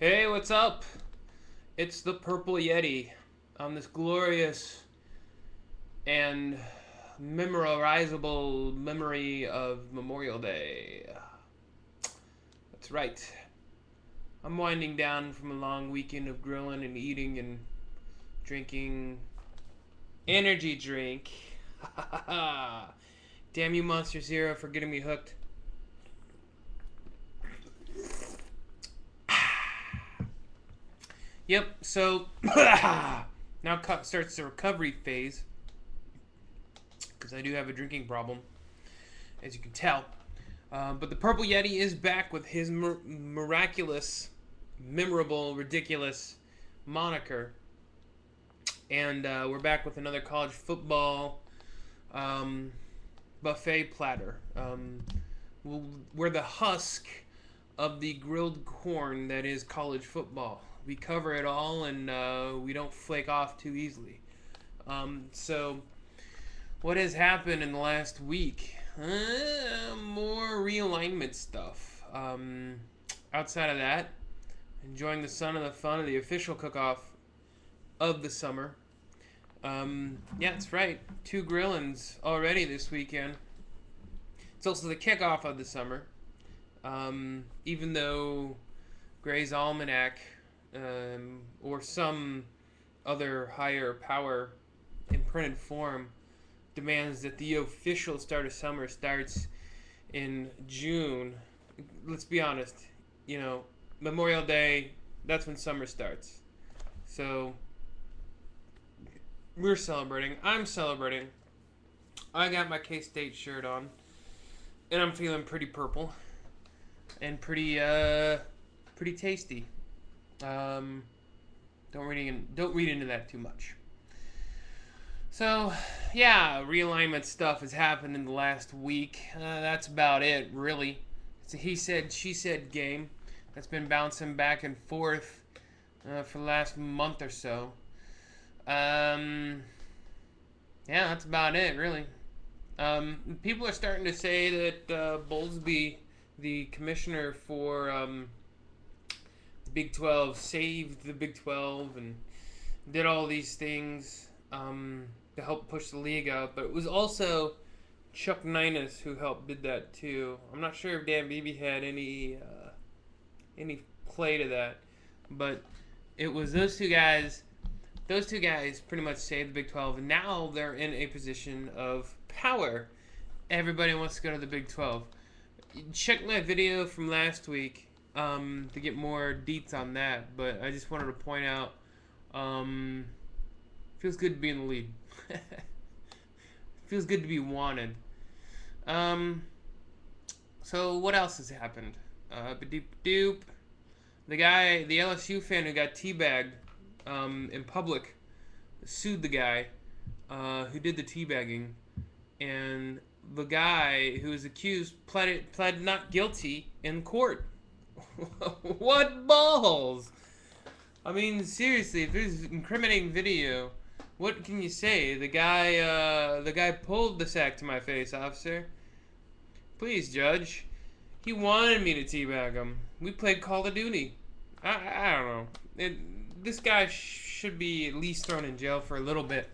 Hey, what's up? It's the Purple Yeti on this glorious and memorizable memory of Memorial Day. That's right. I'm winding down from a long weekend of grilling and eating and drinking energy drink. Damn you, Monster Zero, for getting me hooked. Yep, so now starts the recovery phase because I do have a drinking problem, as you can tell. But the Purple Yeti is back with his miraculous, memorable, ridiculous moniker. And we're back with another college football um, buffet platter. We're the husk of the grilled corn that is college football. We cover it all and we don't flake off too easily. So, what has happened in the last week? More realignment stuff. Outside of that, enjoying the sun and the fun of the official cook-off of the summer. Yeah, that's right. 2 grillings already this weekend. It's also the kickoff of the summer. Even though Gray's Almanac or some other higher power in printed form demands that the official start of summer starts in June. Let's be honest, Memorial Day, that's when summer starts. So we're celebrating. I'm celebrating. I got my K-State shirt on, and I'm feeling pretty purple and pretty tasty. Don't read into that too much. So, yeah, realignment stuff has happened in the last week. That's about it, really. It's a he said, she said game that's been bouncing back and forth for the last month or so. Yeah, that's about it, really. People are starting to say that Bowlesby, the commissioner for the Big 12, saved the Big 12 and did all these things to help push the league out. But it was also Chuck Neinas who helped did that too. I'm not sure if Dan Beebe had any play to that, but it was those two guys. Those two guys pretty much saved the Big 12, and now they're in a position of power. Everybody wants to go to the Big 12. Check my video from last week to get more deets on that, but I just wanted to point out feels good to be in the lead. Feels good to be wanted. So what else has happened? Doop. The LSU fan who got teabagged in public, sued the guy who did the teabagging, and the guy who was accused pled not guilty in court. What balls? I mean, seriously, if there's incriminating video, what can you say? The guy pulled the sack to my face, officer. Please, judge. He wanted me to teabag him. We played Call of Duty. I don't know. This guy should be at least thrown in jail for a little bit,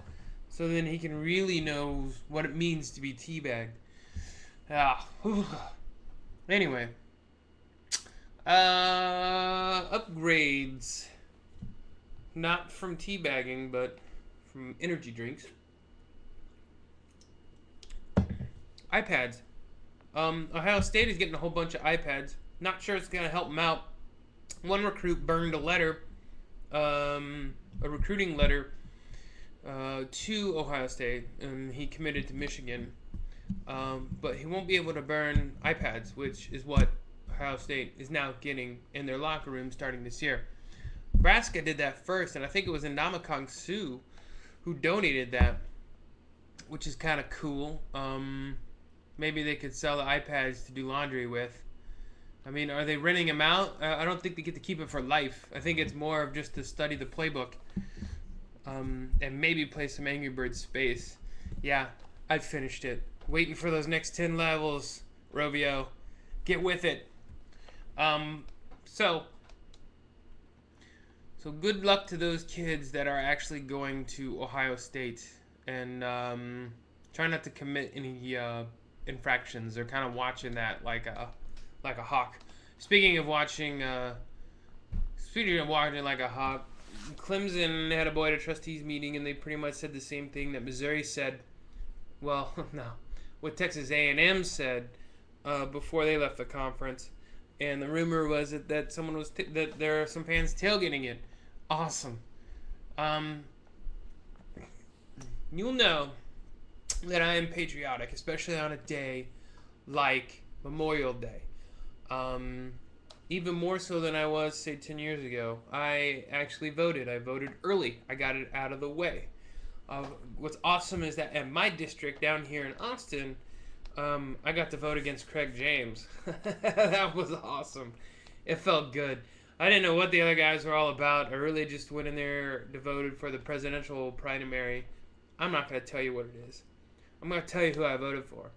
so then he can really know what it means to be teabagged. Anyway, upgrades, not from teabagging, but from energy drinks. iPads. Ohio State is getting a whole bunch of iPads. Not sure it's gonna help them out. One recruit burned a letter, a recruiting letter, to Ohio State, and he committed to Michigan. But he won't be able to burn iPads, which is what Ohio State is now getting in their locker room starting this year. Nebraska did that first, and I think it was Ndamukong Suh who donated that, which is kind of cool. Maybe they could sell the iPads to do laundry with. I mean, are they renting them out? I don't think they get to keep it for life. I think it's more of just to study the playbook and maybe play some Angry Birds Space. Yeah, I finished it. Waiting for those next 10 levels, Rovio. Get with it. So, So good luck to those kids that are actually going to Ohio State, and try not to commit any infractions. They're kind of watching that like a hawk. Speaking of watching, like a hawk, Clemson had a board of trustees meeting, and they pretty much said the same thing that Missouri said. Well, no, what Texas A&M said before they left the conference, and the rumor was that someone was that there are some fans tailgating it. Awesome. Um, you'll know that I am patriotic, especially on a day like Memorial Day. Um, Even more so than I was, say, 10 years ago. I actually voted. I voted early. I got it out of the way. What's awesome is that at my district down here in Austin, I got to vote against Craig James. That was awesome. It felt good. I didn't know what the other guys were all about. I really just went in there to vote for the presidential primary. I'm not going to tell you what it is. I'm going to tell you who I voted for.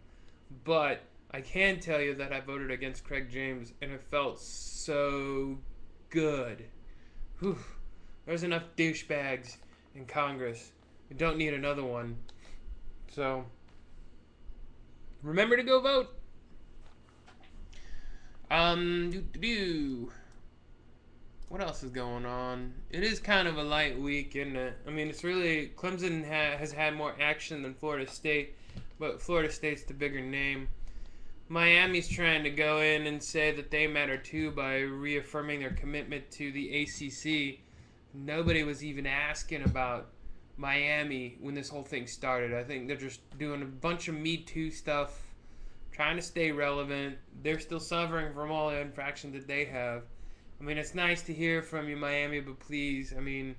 But I can tell you that I voted against Craig James, and it felt so good. Whew. There's enough douchebags in Congress. We don't need another one. So, remember to go vote. What else is going on? It is kind of a light week, isn't it? I mean, it's really... Clemson has had more action than Florida State, but Florida State's the bigger name. Miami's trying to go in and say that they matter too by reaffirming their commitment to the ACC. Nobody was even asking about Miami when this whole thing started. I think they're just doing a bunch of Me Too stuff, trying to stay relevant. They're still suffering from all the infractions that they have. I mean, it's nice to hear from you, Miami, but please, I mean,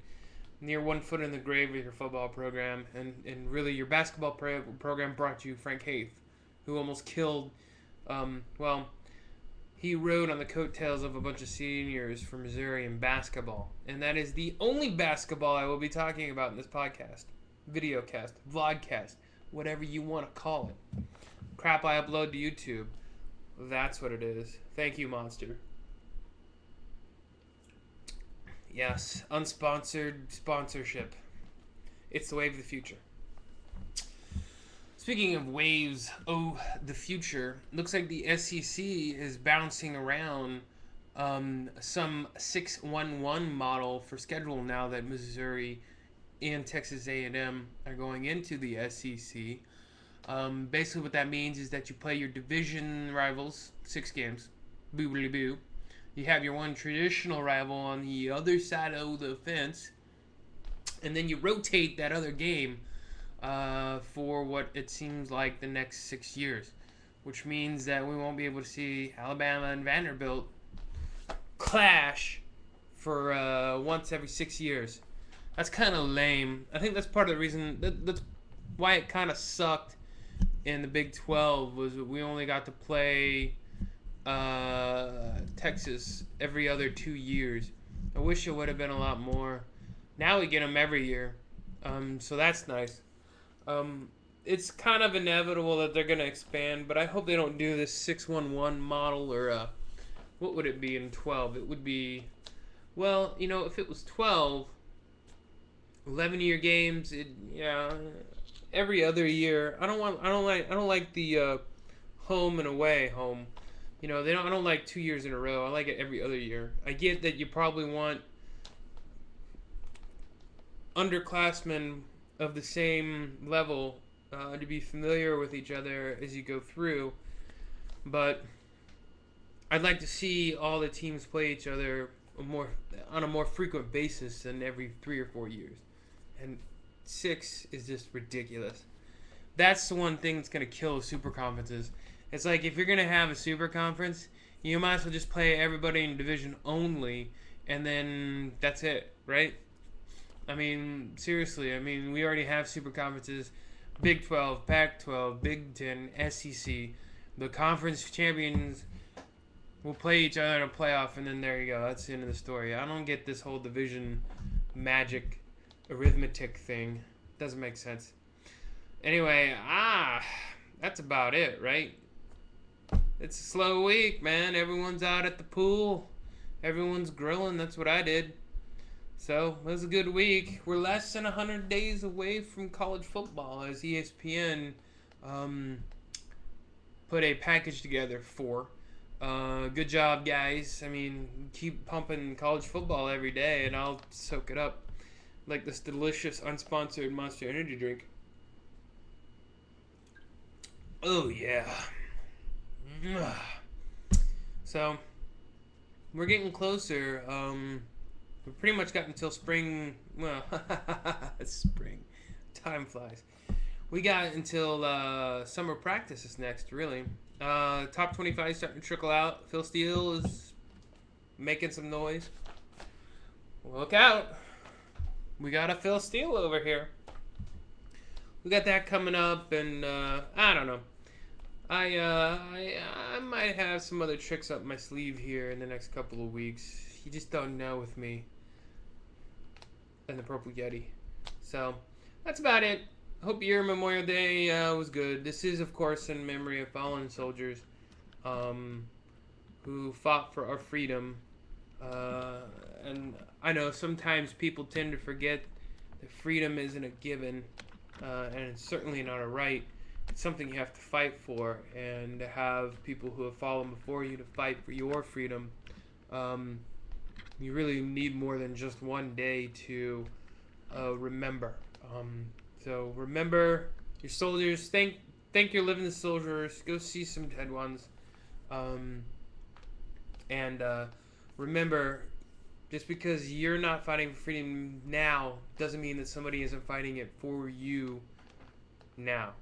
near one foot in the grave with your football program, and really your basketball program brought you Frank Haith, who almost killed, he rode on the coattails of a bunch of seniors from Missouri in basketball. And that is the only basketball I will be talking about in this podcast, videocast, vlogcast, whatever you want to call it. Crap I upload to YouTube. That's what it is. Thank you, Monster. Yes, unsponsored sponsorship. It's the wave of the future. Speaking of waves, the future, looks like the SEC is bouncing around some 6-1-1 model for schedule now that Missouri and Texas A&M are going into the SEC. Basically what that means is that you play your division rivals 6 games. Boo-boo-boo. You have your one traditional rival on the other side of the fence, and then you rotate that other game for what it seems like the next 6 years, which means that we won't be able to see Alabama and Vanderbilt clash for once every 6 years. That's kind of lame. I think that's part of the reason, that's why it kind of sucked in the Big 12, was we only got to play Texas every other 2 years. I wish it would have been a lot more. Now we get them every year, so that's nice. It's kind of inevitable that they're going to expand, but I hope they don't do this 6-1-1 model, or what would it be in 12? It would be, well, you know, if it was 12, 11-year games, every other year. I don't like the home and away home. You know, I don't like 2 years in a row. I like it every other year. I get that you probably want underclassmen of the same level to be familiar with each other as you go through, but I'd like to see all the teams play each other on a more frequent basis than every 3 or 4 years. And 6 is just ridiculous. That's the one thing that's going to kill super conferences. It's like, if you're going to have a super conference, you might as well just play everybody in division only, and then that's it, right? I mean, seriously, we already have super conferences, Big 12, Pac-12, Big 10, SEC. The conference champions will play each other in a playoff, and then there you go. That's the end of the story. I don't get this whole division magic arithmetic thing. Doesn't make sense. Anyway, that's about it, right? It's a slow week, man. Everyone's out at the pool. Everyone's grilling. That's what I did. So it was a good week. We're less than 100 days away from college football, as ESPN um, put a package together for. Good job, guys. I mean, keep pumping college football every day, and I'll soak it up like this delicious, unsponsored Monster Energy drink. Oh, yeah. So, we're getting closer. We pretty much got until spring. Well, spring. Time flies. We got until summer practice is next, really. Top 25 starting to trickle out. Phil Steele is making some noise. Look out. We got a Phil Steele over here. We got that coming up, and I don't know. I might have some other tricks up my sleeve here in the next couple of weeks. You just don't know with me and the Purple Yeti. So that's about it. Hope your Memorial Day was good. This is, of course, in memory of fallen soldiers who fought for our freedom. And I know sometimes people tend to forget that freedom isn't a given, and it's certainly not a right. It's something you have to fight for, and to have people who have fallen before you to fight for your freedom. You really need more than just one day to remember. So remember your soldiers. Thank your living soldiers. Go see some dead ones. And remember, just because you're not fighting for freedom now doesn't mean that somebody isn't fighting it for you now.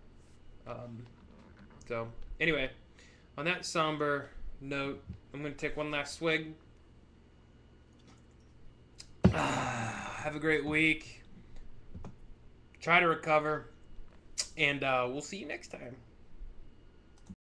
So anyway, on that somber note, I'm going to take one last swig. Have a great week. Try to recover. And we'll see you next time.